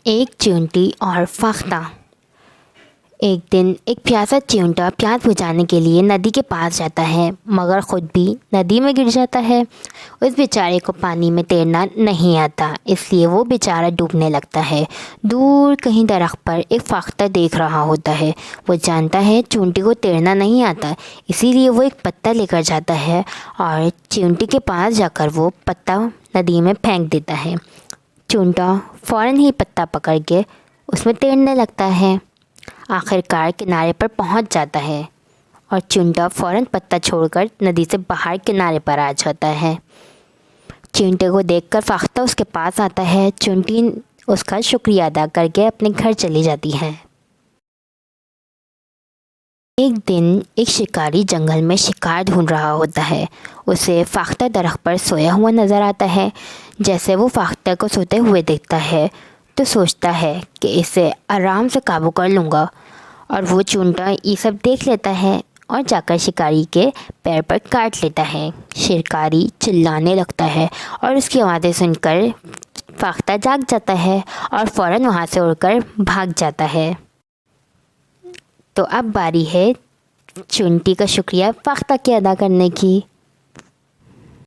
ایک چیونٹی اور فاختہ۔ ایک دن ایک پیاسا چیونٹا پیاس بجھانے کے لیے ندی کے پاس جاتا ہے، مگر خود بھی ندی میں گر جاتا ہے۔ اس بیچارے کو پانی میں تیرنا نہیں آتا، اس لیے وہ بیچارہ ڈوبنے لگتا ہے۔ دور کہیں درخت پر ایک فاختہ دیکھ رہا ہوتا ہے۔ وہ جانتا ہے چیونٹی کو تیرنا نہیں آتا، اسی لیے وہ ایک پتا لے کر جاتا ہے اور چیونٹی کے پاس جا کر وہ پتا ندی میں پھینک دیتا ہے۔ چیونٹا فوراً ہی پتا پکڑ کے اس میں تیرنے لگتا ہے۔ آخر کار کنارے پر پہنچ جاتا ہے اور چیونٹا فوراً پتا چھوڑ کر ندی سے باہر کنارے پر آ جاتا ہے۔ چیونٹے کو دیکھ کر فاختہ اس کے پاس آتا ہے۔ چیونٹی اس کا شکریہ ادا کر کے اپنے گھر چلی جاتی ہے۔ ایک دن ایک شکاری جنگل میں شکار ڈھونڈ رہا ہوتا ہے۔ اسے فاختہ درخت پر سویا ہوا نظر آتا ہے۔ جیسے وہ فاختہ کو سوتے ہوئے دیکھتا ہے تو سوچتا ہے کہ اسے آرام سے قابو کر لوں گا، اور وہ چیونٹا یہ سب دیکھ لیتا ہے اور جا کر شکاری کے پیر پر کاٹ لیتا ہے۔ شکاری چلانے لگتا ہے اور اس کی آوازیں سن کر فاختہ جاگ جاتا ہے اور فوراً وہاں سے اڑ کر بھاگ جاتا ہے۔ تو اب باری ہے چیونٹی کا شکریہ فاختہ کے ادا کرنے کی۔